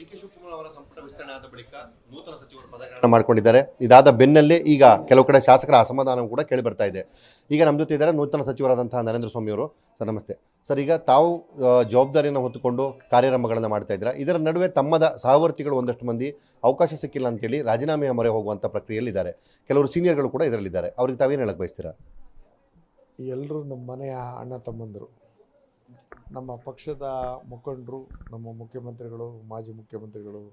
ಡಿ.ಕೆ. ಶಿವಕುಮಾರ್ ಅವರ ಸಂಪುಟ ವಿಸ್ತರಣೆ ಆದ ಬಳಿಕ ನೂತನ ಸಚಿವರು ಪದಗ್ರಹಣ ಮಾಡಿಕೊಂಡಿದ್ದಾರೆ. ಇದಾದ ಬೆನ್ನಲ್ಲೇ ಈಗ ಕೆಲವು ಕಡೆ ಶಾಸಕರ ಅಸಮಾಧಾನ ಕೂಡ ಕೇಳಿ ಬರ್ತಾ ಇದೆ. ಈಗ ನಮ್ಮ ಜೊತೆ ಇದ್ದಾರೆ ನೂತನ ಸಚಿವರಾದಂತಹ ನರೇಂದ್ರ ಸ್ವಾಮಿ ಅವರು. ಸರ್ ನಮಸ್ತೆ. ಸರ್, ಈಗ ತಾವು ಜವಾಬ್ದಾರಿಯನ್ನು ಹೊತ್ತುಕೊಂಡು ಕಾರ್ಯಕ್ರಮಗಳನ್ನು ಮಾಡ್ತಾ ಇದ್ದೀರಾ. ಇದರ ನಡುವೆ ತಮ್ಮದ ಸಹವರ್ತಿಗಳು ಒಂದಷ್ಟು ಮಂದಿ ಅವಕಾಶ ಸಿಕ್ಕಿಲ್ಲ ಅಂತೇಳಿ ರಾಜೀನಾಮೆಯ ಮೊರೆ ಹೋಗುವಂಥ ಪ್ರಕ್ರಿಯೆಯಲ್ಲಿದ್ದಾರೆ. ಕೆಲವರು ಸೀನಿಯರ್ಗಳು ಕೂಡ ಇದರಲ್ಲಿದ್ದಾರೆ. ಅವ್ರಿಗೆ ತಾವೇನು ಹೇಳಕ್ಕೆ ಬಯಸ್ತೀರಾ? ಎಲ್ಲರೂ ನಮ್ಮ ಮನೆಯ ಅಣ್ಣ ತಮ್ಮಂದರು, ನಮ್ಮ ಪಕ್ಷದ ಮುಖಂಡರು, ನಮ್ಮ ಮುಖ್ಯಮಂತ್ರಿಗಳು, ಮಾಜಿ ಮುಖ್ಯಮಂತ್ರಿಗಳು,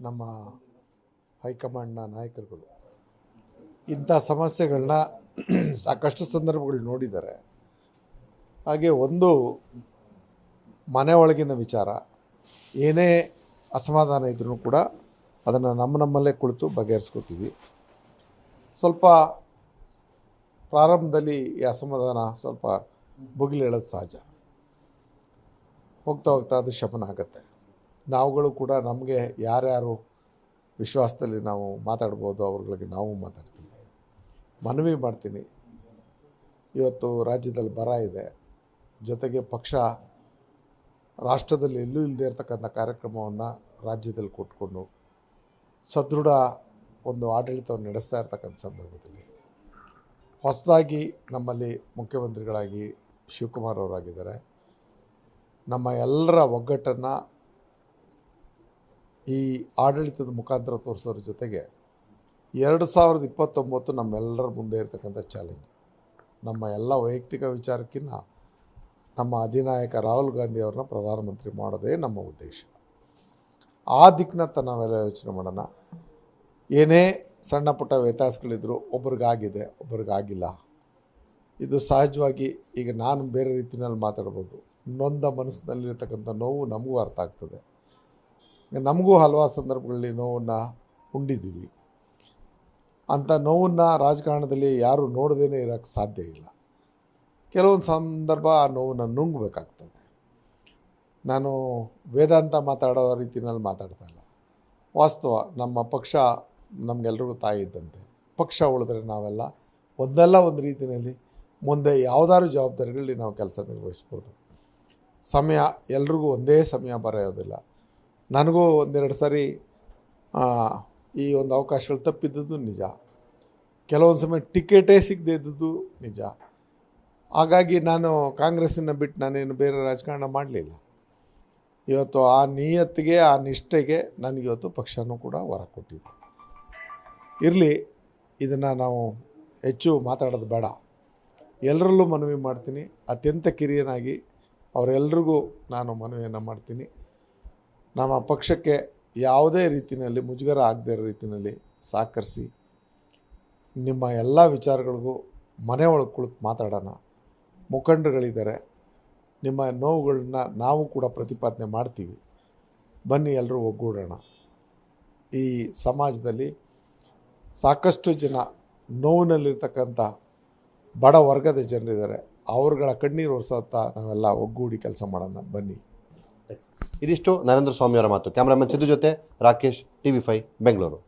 ನಮ್ಮ ಹೈಕಮಾಂಡ್ನ ನಾಯಕರುಗಳು ಇಂಥ ಸಮಸ್ಯೆಗಳನ್ನ ಸಾಕಷ್ಟು ಸಂದರ್ಭಗಳು ನೋಡಿದ್ದಾರೆ. ಹಾಗೆ ಒಂದು ಮನೆ ಒಳಗಿನ ವಿಚಾರ ಏನೇ ಅಸಮಾಧಾನ ಇದ್ರೂ ಕೂಡ ಅದನ್ನು ನಮ್ಮಲ್ಲೇ ಕುಳಿತು ಬಗೆಹರಿಸ್ಕೋತೀವಿ. ಸ್ವಲ್ಪ ಪ್ರಾರಂಭದಲ್ಲಿ ಈ ಅಸಮಾಧಾನ ಸ್ವಲ್ಪ ಬುಗಿಲೇಳೋದು ಸಹಜ. ಹೋಗ್ತಾ ಹೋಗ್ತಾ ಅದು ಶಮನ ಆಗುತ್ತೆ. ನಾವುಗಳು ಕೂಡ ನಮಗೆ ಯಾರ್ಯಾರು ವಿಶ್ವಾಸದಲ್ಲಿ ನಾವು ಮಾತಾಡ್ಬೋದು ಅವ್ರಗಳಿಗೆ ನಾವು ಮಾತಾಡ್ತೀವಿ. ಮನವಿ ಮಾಡ್ತೀನಿ, ಇವತ್ತು ರಾಜ್ಯದಲ್ಲಿ ಬರ ಇದೆ, ಜೊತೆಗೆ ಪಕ್ಷ ರಾಷ್ಟ್ರದಲ್ಲಿ ಎಲ್ಲೂ ಇಲ್ಲದೆ ಇರತಕ್ಕಂಥ ಕಾರ್ಯಕ್ರಮವನ್ನು ರಾಜ್ಯದಲ್ಲಿ ಕೊಟ್ಕೊಂಡು ಸದೃಢ ಒಂದು ಆಡಳಿತವನ್ನು ನಡೆಸ್ತಾ ಇರ್ತಕ್ಕಂಥ ಸಂದರ್ಭದಲ್ಲಿ ಹೊಸದಾಗಿ ನಮ್ಮಲ್ಲಿ ಮುಖ್ಯಮಂತ್ರಿಗಳಾಗಿ ಶಿವಕುಮಾರ್ ಅವರಾಗಿದ್ದಾರೆ. ನಮ್ಮ ಎಲ್ಲರ ಒಗ್ಗಟ್ಟನ್ನು ಈ ಆಡಳಿತದ ಮುಖಾಂತರ ತೋರಿಸೋದ್ರ ಜೊತೆಗೆ 2029 ನಮ್ಮೆಲ್ಲರ ಮುಂದೆ ಇರತಕ್ಕಂಥ ಚಾಲೆಂಜ್. ನಮ್ಮ ಎಲ್ಲ ವೈಯಕ್ತಿಕ ವಿಚಾರಕ್ಕಿಂತ ನಮ್ಮ ಅಧಿನಾಯಕ ರಾಹುಲ್ ಗಾಂಧಿ ಅವ್ರನ್ನ ಪ್ರಧಾನಮಂತ್ರಿ ಮಾಡೋದೇ ನಮ್ಮ ಉದ್ದೇಶ. ಆ ದಿಕ್ಕಿನತ್ತ ನಾವೆಲ್ಲ ಯೋಚನೆ ಮಾಡೋಣ. ಏನೇ ಸಣ್ಣ ಪುಟ್ಟ ವ್ಯತ್ಯಾಸಗಳಿದ್ರು ಒಬ್ರಿಗಾಗಿದೆ, ಒಬ್ರಿಗಾಗಿಲ್ಲ. ಇದು ಸಹಜವಾಗಿ. ಈಗ ನಾನು ಬೇರೆ ರೀತಿಯಲ್ಲಿ ಮಾತಾಡ್ಬೋದು. ನೊಂದ ಮನಸ್ಸಿನಲ್ಲಿರ್ತಕ್ಕಂಥ ನೋವು ನಮಗೂ ಅರ್ಥ ಆಗ್ತದೆ. ನಮಗೂ ಹಲವಾರು ಸಂದರ್ಭಗಳಲ್ಲಿ ನೋವನ್ನು ಉಂಡಿದ್ದೀವಿ. ಅಂಥ ನೋವನ್ನು ರಾಜಕಾರಣದಲ್ಲಿ ಯಾರು ನೋಡದೇ ಇರೋಕ್ಕೆ ಸಾಧ್ಯ ಇಲ್ಲ. ಕೆಲವೊಂದು ಸಂದರ್ಭ ಆ ನೋವನ್ನು ನುಂಗಬೇಕಾಗ್ತದೆ. ನಾನು ವೇದಾಂತ ಮಾತಾಡೋ ರೀತಿಯಲ್ಲಿ ಮಾತಾಡ್ತಾ ಇಲ್ಲ. ವಾಸ್ತವ, ನಮ್ಮ ಪಕ್ಷ ನಮಗೆಲ್ರಿಗೂ ತಾಯಿ ಇದ್ದಂತೆ. ಪಕ್ಷ ಉಳಿದ್ರೆ ನಾವೆಲ್ಲ ಒಂದಲ್ಲ ಒಂದು ರೀತಿಯಲ್ಲಿ ಮುಂದೆ ಯಾವುದಾದ್ರು ಜವಾಬ್ದಾರಿಗಳಲ್ಲಿ ನಾವು ಕೆಲಸ ನಿರ್ವಹಿಸ್ಬೋದು. ಸಮಯ ಎಲ್ರಿಗೂ ಒಂದೇ ಸಮಯ ಬರೆಯೋದಿಲ್ಲ. ನನಗೂ ಒಂದೆರಡು ಸಾರಿ ಈ ಒಂದು ಅವಕಾಶಗಳು ತಪ್ಪಿದ್ದದ್ದು ನಿಜ. ಕೆಲವೊಂದು ಸಮಯ ಟಿಕೆಟೇ ಸಿಗದೇ ಇದ್ದದ್ದು ನಿಜ. ಹಾಗಾಗಿ ನಾನು ಕಾಂಗ್ರೆಸ್ಸನ್ನು ಬಿಟ್ಟು ನಾನೇನು ಬೇರೆ ರಾಜಕಾರಣ ಮಾಡಲಿಲ್ಲ. ಇವತ್ತು ಆ ನಿಯತ್ತಿಗೆ, ಆ ನಿಷ್ಠೆಗೆ ನನಗಿವತ್ತು ಪಕ್ಷನೂ ಕೂಡ ಹೊರ ಕೊಟ್ಟಿದೆ. ಇರಲಿ, ಇದನ್ನು ನಾವು ಹೆಚ್ಚು ಮಾತಾಡೋದು ಬೇಡ. ಎಲ್ಲರಲ್ಲೂ ಮನವಿ ಮಾಡ್ತೀನಿ. ಅತ್ಯಂತ ಕಿರಿಯನಾಗಿ ಅವರೆಲ್ಲರಿಗೂ ನಾನು ಮನವಿಯನ್ನು ಮಾಡ್ತೀನಿ. ನಮ್ಮ ಪಕ್ಷಕ್ಕೆ ಯಾವುದೇ ರೀತಿಯಲ್ಲಿ ಮುಜುಗರ ಆಗದೇ ಇರೋ ರೀತಿಯಲ್ಲಿ ಸಹಕರಿಸಿ. ನಿಮ್ಮ ಎಲ್ಲ ವಿಚಾರಗಳಿಗೂ ಮನೆ ಒಳಗೆ ಕುಳಿತು ಮಾತಾಡೋಣ. ಮುಖಂಡರುಗಳಿದ್ದಾರೆ, ನಿಮ್ಮ ನೋವುಗಳನ್ನ ನಾವು ಕೂಡ ಪ್ರತಿಪಾದನೆ ಮಾಡ್ತೀವಿ. ಬನ್ನಿ, ಎಲ್ಲರೂ ಒಗ್ಗೂಡೋಣ. ಈ ಸಮಾಜದಲ್ಲಿ ಸಾಕಷ್ಟು ಜನ ನೋವಿನಲ್ಲಿರ್ತಕ್ಕಂಥ ಬಡ ವರ್ಗದ ಜನರಿದ್ದಾರೆ. ಅವ್ರಗಳ ಕಣ್ಣೀರು ಒರೆಸೋತ್ತ ನಾವೆಲ್ಲ ಒಗ್ಗೂಡಿ ಕೆಲಸ ಮಾಡೋಣ. ಬನ್ನಿ. ಇದಿಷ್ಟು ನರೇಂದ್ರ ಸ್ವಾಮಿ ಅವರ ಮಾತು. ಕ್ಯಾಮ್ರಾಮನ್ ಸಿದ್ದು ಜೊತೆ ರಾಕೇಶ್, TV5 ಬೆಂಗಳೂರು.